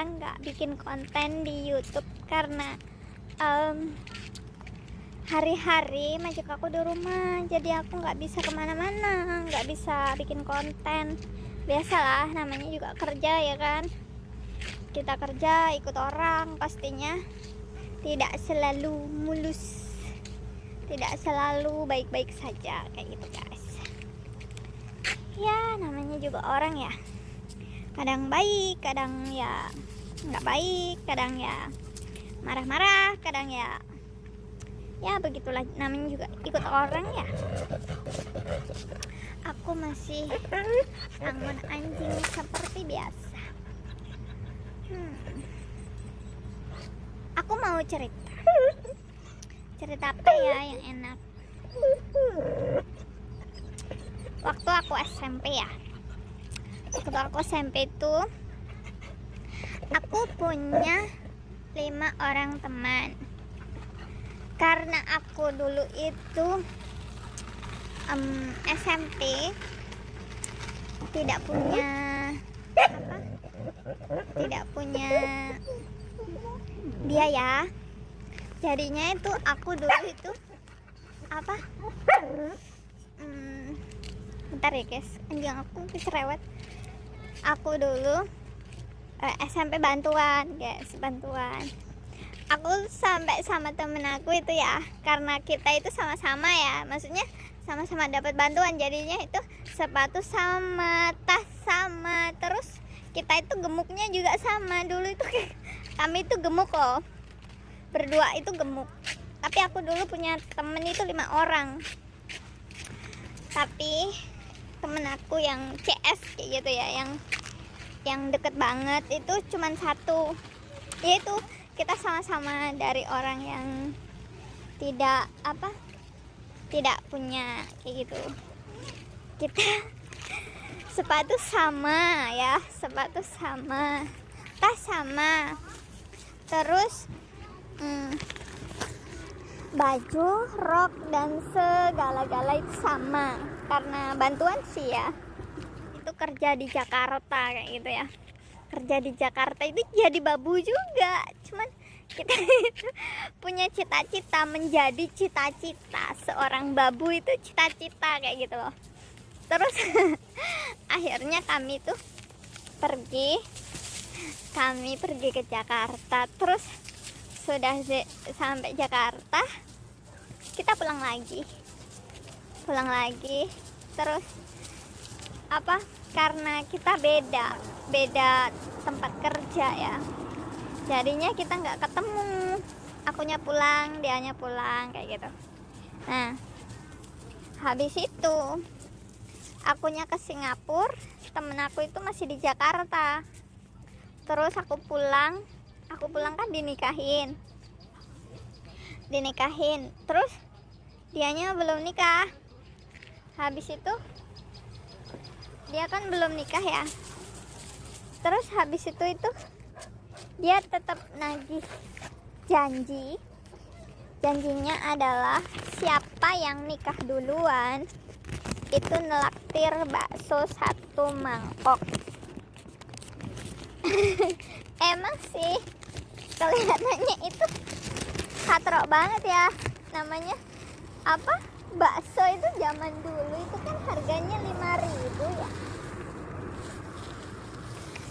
nggak bikin konten di YouTube karena hari-hari majik aku di rumah, jadi aku nggak bisa kemana-mana, nggak bisa bikin konten. Biasalah, namanya juga kerja ya kan, kita kerja ikut orang, pastinya tidak selalu mulus, tidak selalu baik-baik saja kayak gitu guys. Ya namanya juga orang ya, kadang baik, kadang ya nggak baik, kadang ya marah-marah, kadang ya begitulah, namanya juga ikut orang ya. Aku masih angon anjing seperti biasa. Aku mau cerita apa ya yang enak. Waktu aku SMP ya, waktu aku SMP itu aku punya 5 orang teman. Karena aku dulu itu SMP tidak punya biaya, jadinya itu aku dulu itu bentar ya guys, anjing aku keserewet. Aku dulu SMP bantuan guys, bantuan. Aku sampai sama temen aku itu ya, karena kita itu sama-sama ya, maksudnya sama-sama dapat bantuan, jadinya itu sepatu sama, tas sama, terus kita itu gemuknya juga sama. Dulu itu kami itu gemuk loh, berdua itu gemuk. Tapi aku dulu punya temen itu 5 orang, tapi temen aku yang CS kayak gitu ya, yang deket banget itu cuman 1, yaitu kita sama-sama dari orang yang tidak punya kayak gitu. Kita sepatu sama ya, sepatu sama, tas sama, terus baju, rok dan segala-gala itu sama, karena bantuan sih ya. Itu kerja di Jakarta kayak gitu ya, kerja di Jakarta itu jadi babu juga, cuman kita punya cita-cita, menjadi cita-cita seorang babu itu cita-cita kayak gitu loh. Terus akhirnya kami tuh pergi ke Jakarta. Terus sudah sampai Jakarta, kita pulang lagi. Terus karena kita beda tempat kerja ya, jadinya kita nggak ketemu. Akunya pulang, dianya pulang kayak gitu. Nah habis itu akunya ke Singapura, temen aku itu masih di Jakarta. Terus aku pulang kan dinikahin, terus dianya belum nikah. Habis itu dia kan belum nikah ya, terus habis itu dia tetap nagih janjinya adalah siapa yang nikah duluan itu nelaktir bakso 1 mangkok. Emang sih kelihatannya itu katrok banget ya, namanya bakso itu zaman dulu itu kan harganya 5.000 ya.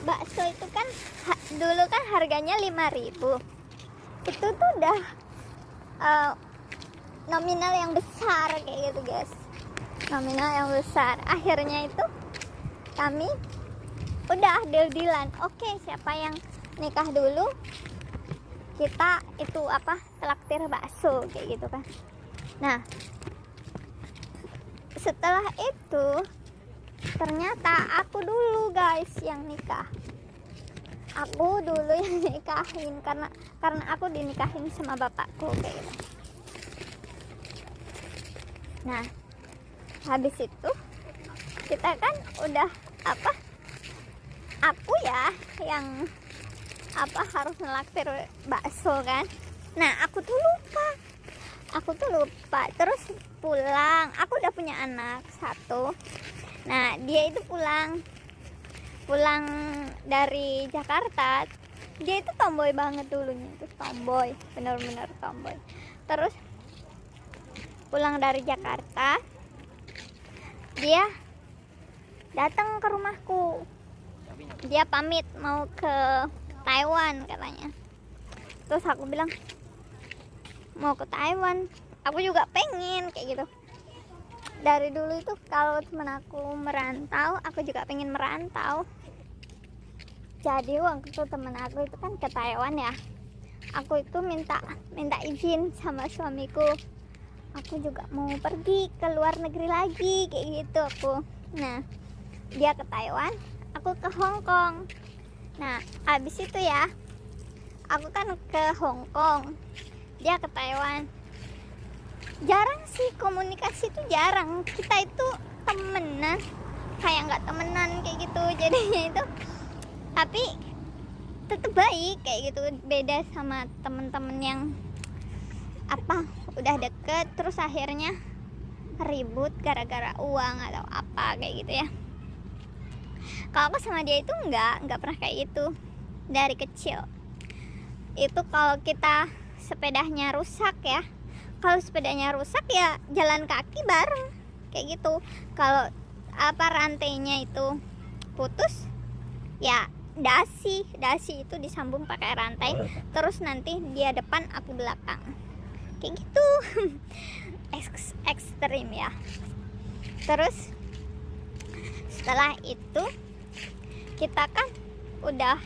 Bakso itu kan dulu kan harganya 5.000. Itu tuh udah nominal yang besar kayak gitu guys, nominal yang besar. Akhirnya itu kami udah deal-dealan, oke, siapa yang nikah dulu kita itu traktir bakso kayak gitu kan. Nah setelah itu ternyata aku dulu guys yang nikah. Aku dulu yang nikahin, karena aku dinikahin sama bapakku kayak gitu. Nah habis itu kita kan udah aku ya yang harus nelaktir bakso kan. Nah aku tuh lupa. Terus pulang, aku udah punya anak 1. Nah dia itu pulang dari Jakarta, Dia itu tomboy banget dulunya, itu tomboy, bener-bener tomboy. Terus pulang dari Jakarta, dia datang ke rumahku. Dia pamit mau ke Taiwan katanya. Terus aku bilang, mau ke Taiwan, aku juga pengen kayak gitu. Dari dulu itu kalau temen aku merantau, aku juga pengen merantau. Jadi waktu itu temen aku itu kan ke Taiwan ya, aku itu minta izin sama suamiku, aku juga mau pergi ke luar negeri lagi kayak gitu aku. Nah, dia ke Taiwan, aku ke Hong Kong. Nah, abis itu ya, aku kan ke Hong Kong, dia ke Taiwan. Jarang sih komunikasi itu, jarang. Kita itu temenan kayak nggak temenan kayak gitu jadinya itu. Tapi tetap baik kayak gitu. Beda sama temen-temen yang apa udah deket terus akhirnya ribut gara-gara uang atau apa kayak gitu ya. Kalau aku sama dia itu nggak pernah kayak gitu dari kecil. Itu kalau kita sepedanya rusak ya, kalau sepedanya rusak ya jalan kaki bareng kayak gitu. Kalau apa rantainya itu putus ya dasi itu disambung pakai rantai, terus nanti dia depan aku belakang kayak gitu. Ekstrim ya. Terus setelah itu kita kan udah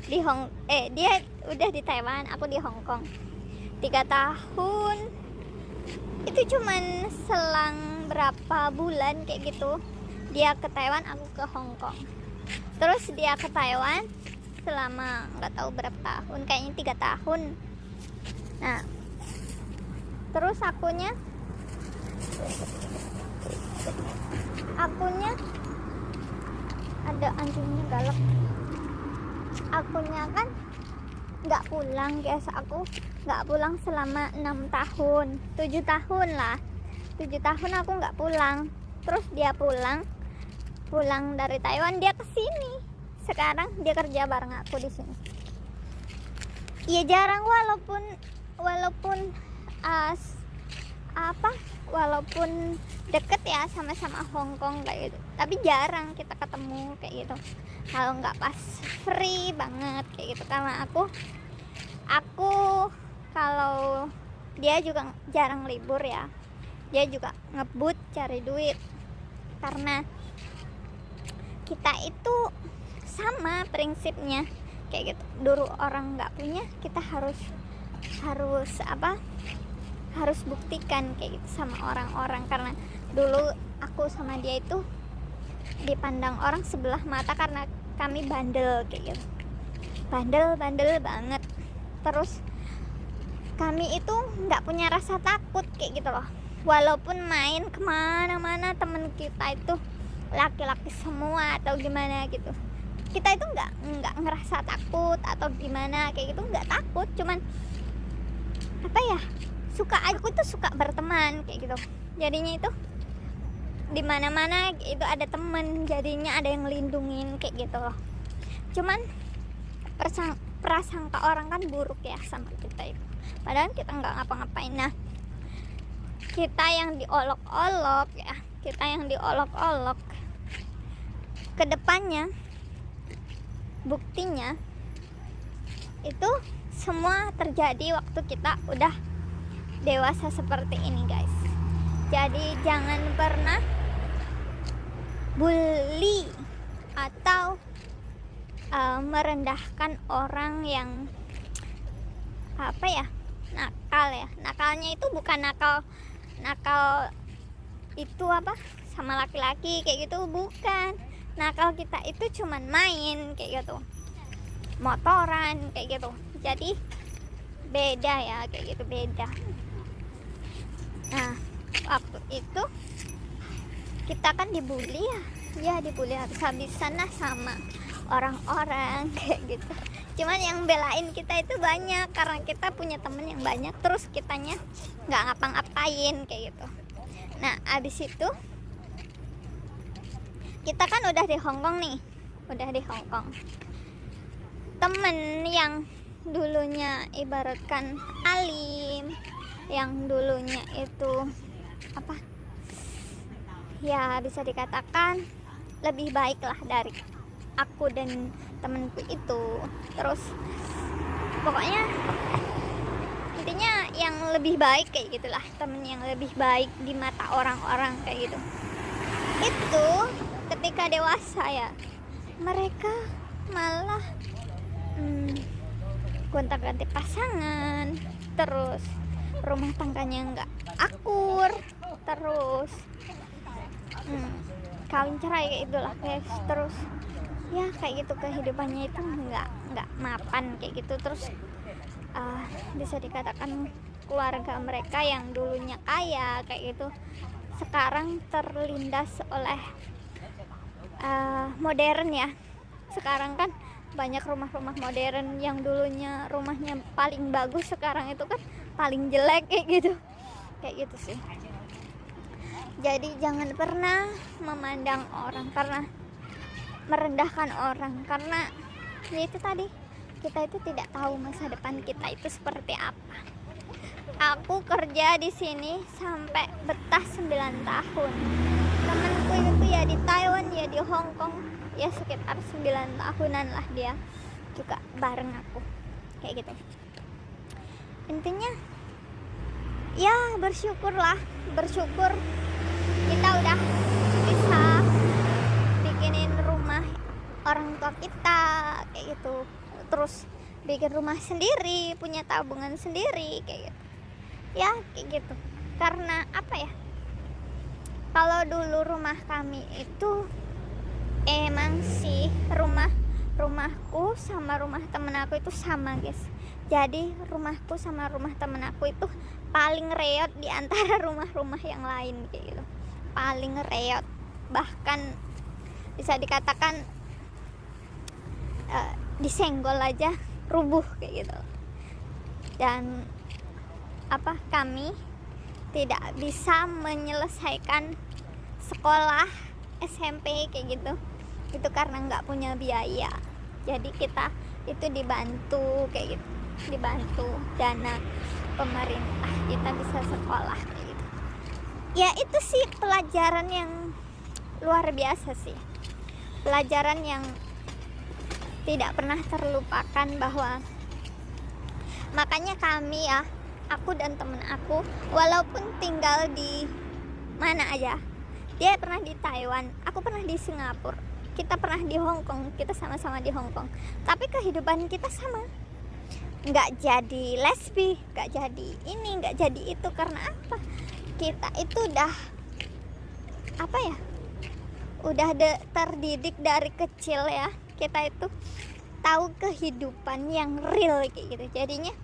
di dia udah di Taiwan, aku di Hong Kong 3 tahun. Itu cuman selang berapa bulan kayak gitu, dia ke Taiwan, aku ke Hong Kong. Terus dia ke Taiwan selama nggak tahu berapa tahun, kayaknya 3 tahun. Nah, terus akunya ada anjingnya galak. Akunya kan nggak pulang, biasa aku nggak pulang selama 6 tahun 7 tahun lah. 7 tahun aku nggak pulang. Terus dia pulang dari Taiwan, dia kesini. Sekarang dia kerja bareng aku di sini. Iya jarang, walaupun deket ya, sama-sama Hong Kong kayak gitu, tapi jarang kita ketemu kayak gitu. Kalau nggak pas free banget kayak gitu, karena aku kalau dia juga jarang libur ya, dia juga ngebut cari duit. Karena kita itu sama prinsipnya kayak gitu. Dulu orang nggak punya, kita harus buktikan kayak gitu sama orang-orang. Karena dulu aku sama dia itu dipandang orang sebelah mata karena kami bandel kayak gitu, bandel banget. Terus kami itu nggak punya rasa takut kayak gitu loh. Walaupun main kemana-mana temen kita itu laki-laki semua atau gimana gitu, kita itu nggak ngerasa takut atau gimana kayak gitu, nggak takut. Cuman apa ya, aku tuh suka berteman kayak gitu. Jadinya itu di mana-mana itu ada temen, jadinya ada yang ngelindungin kayak gitu loh. Cuman prasangka orang kan buruk ya sama kita itu, padahal kita nggak ngapa-ngapain. Nah, kita yang diolok-olok ya, kedepannya buktinya itu semua terjadi waktu kita udah dewasa seperti ini guys. Jadi jangan pernah bully atau merendahkan orang yang apa ya, nakal ya. Nakalnya itu bukan nakal itu apa sama laki-laki kayak gitu, bukan. Nakal kita itu cuman main kayak gitu, motoran kayak gitu. Jadi beda ya, kayak gitu beda. Nah, waktu itu kita kan dibully ya dibully habis-habisan lah sama orang-orang kayak gitu. Cuman yang belain kita itu banyak karena kita punya temen yang banyak, terus kitanya nggak ngapa-ngapain kayak gitu. Nah, abis itu kita kan udah di Hong Kong nih, udah di Hong Kong. Temen yang dulunya ibaratkan alim, yang dulunya itu apa ya, bisa dikatakan lebih baik lah dari aku dan temenku itu. Terus pokoknya intinya yang lebih baik kayak gitulah, temen yang lebih baik di mata orang-orang kayak gitu. Itu ketika dewasa ya, mereka malah gonta-ganti pasangan, terus rumah tangganya nggak akur, terus kawin cerai kayak itulah guys. Terus ya kayak gitu, kehidupannya itu nggak mapan kayak gitu. Terus bisa dikatakan keluarga mereka yang dulunya kaya kayak gitu sekarang terlindas oleh modern ya. Sekarang kan banyak rumah-rumah modern, yang dulunya rumahnya paling bagus sekarang itu kan paling jelek kayak gitu sih. Jadi jangan pernah memandang orang karena merendahkan orang, karena ya itu tadi, kita itu tidak tahu masa depan kita itu seperti apa. Aku kerja di sini sampai betah 9 tahun. Temanku itu ya di Taiwan, ya di Hong Kong, ya sekitar 9 tahunan lah dia juga bareng aku kayak gitu. Intinya ya bersyukur kita udah bisa bikinin rumah orang tua kita kayak gitu, terus bikin rumah sendiri, punya tabungan sendiri kayak gitu ya, kayak gitu. Karena apa ya, kalau dulu rumah kami itu emang sih rumahku sama rumah temen aku itu sama guys. Jadi rumahku sama rumah temen aku itu paling reot di antara rumah-rumah yang lain kayak gitu, paling reot. Bahkan bisa dikatakan disenggol aja rubuh kayak gitu. Dan kami tidak bisa menyelesaikan sekolah SMP kayak gitu, itu karena nggak punya biaya. Jadi kita itu dibantu kayak gitu, dibantu dana pemerintah, kita bisa sekolah kayak gitu. Ya itu sih pelajaran yang luar biasa sih, pelajaran yang tidak pernah terlupakan. Bahwa makanya kami ya, aku dan temen aku walaupun tinggal di mana aja, dia pernah di Taiwan, aku pernah di Singapura, kita pernah di Hong Kong, kita sama-sama di Hong Kong, tapi kehidupan kita sama. Nggak jadi lesbi, nggak jadi ini, nggak jadi itu. Karena apa? Kita itu udah terdidik dari kecil ya, kita itu tahu kehidupan yang real kayak gitu. Jadinya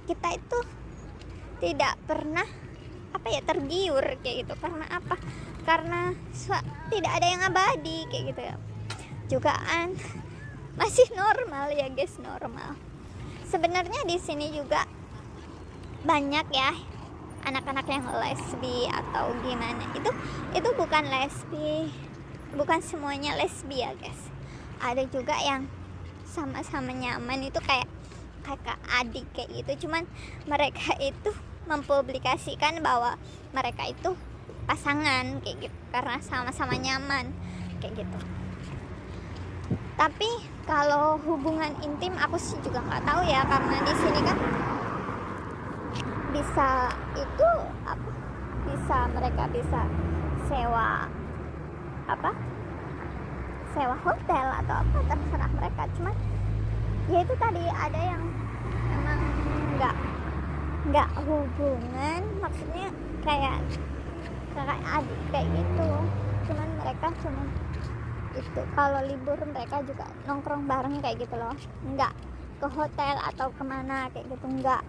kita itu tidak pernah tergiur kayak gitu. Karena apa? Karena tidak ada yang abadi kayak gitu ya. Jugaan masih normal ya guys, normal. Sebenarnya di sini juga banyak ya anak-anak yang lesbi atau gimana. Itu bukan lesbi, bukan semuanya lesbi ya guys. Ada juga yang sama-sama nyaman, itu kayak kakak adik kayak gitu. Cuman mereka itu mempublikasikan bahwa mereka itu pasangan kayak gitu karena sama-sama nyaman kayak gitu. Tapi kalau hubungan intim aku sih juga nggak tahu ya, karena di sini kan mereka bisa sewa hotel atau apa, terserah mereka. Cuman ya itu tadi, ada yang emang nggak hubungan, maksudnya kayak kakak adik kayak gitu. Cuman mereka itu kalau libur mereka juga nongkrong bareng kayak gitu loh, nggak ke hotel atau kemana kayak gitu, nggak.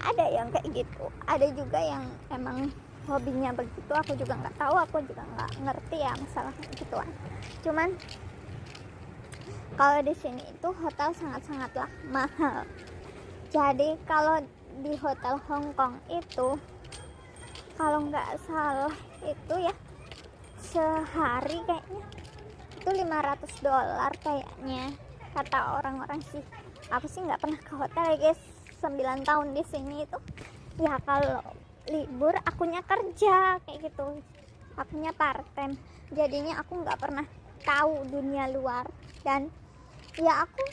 Ada yang kayak gitu, ada juga yang emang hobinya begitu. Aku juga nggak tahu, aku juga nggak ngerti ya masalah gituan. Cuman kalau di sini itu hotel sangat-sangatlah mahal. Jadi kalau di hotel Hong Kong itu, kalau nggak salah itu ya sehari kayaknya itu $500 kayaknya kata orang-orang sih. Aku sih nggak pernah ke hotel ya guys, 9 tahun di sini itu ya. Kalau libur akunya kerja kayak gitu, akunya part time, jadinya aku nggak pernah tahu dunia luar. Dan ya aku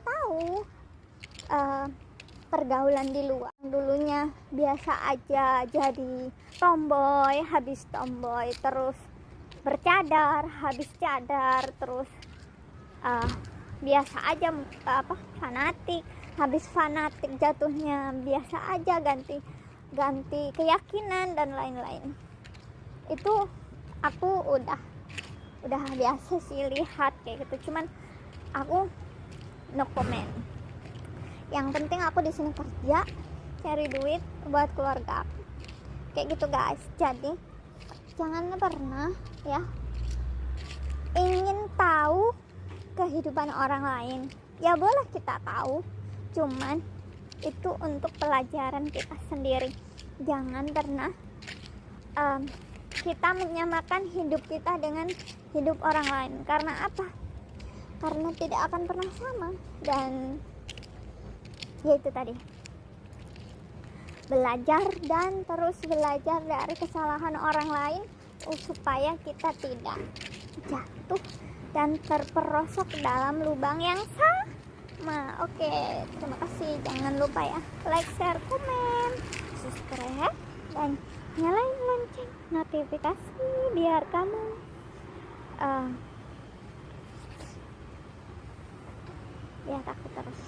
tahu pergaulan di luar. Dulunya biasa aja jadi tomboy, habis tomboy terus bercadar, habis cadar terus biasa aja, fanatik, habis fanatik jatuhnya biasa aja, ganti keyakinan dan lain-lain. Itu aku udah biasa sih lihat kayak gitu, cuman aku no comment. Yang penting aku di sini kerja, cari duit buat keluarga aku kayak gitu guys. Jadi jangan pernah ya ingin tahu kehidupan orang lain. Ya boleh kita tahu, cuman itu untuk pelajaran kita sendiri. Jangan pernah kita menyamakan hidup kita dengan hidup orang lain. Karena apa? Karena tidak akan pernah sama. Dan ya itu tadi, belajar dan terus belajar dari kesalahan orang lain supaya kita tidak jatuh dan terperosok dalam lubang yang sama. Oke, terima kasih. Jangan lupa ya, like, share, komen, subscribe, dan nyalain lonceng notifikasi biar kamu biar aku terus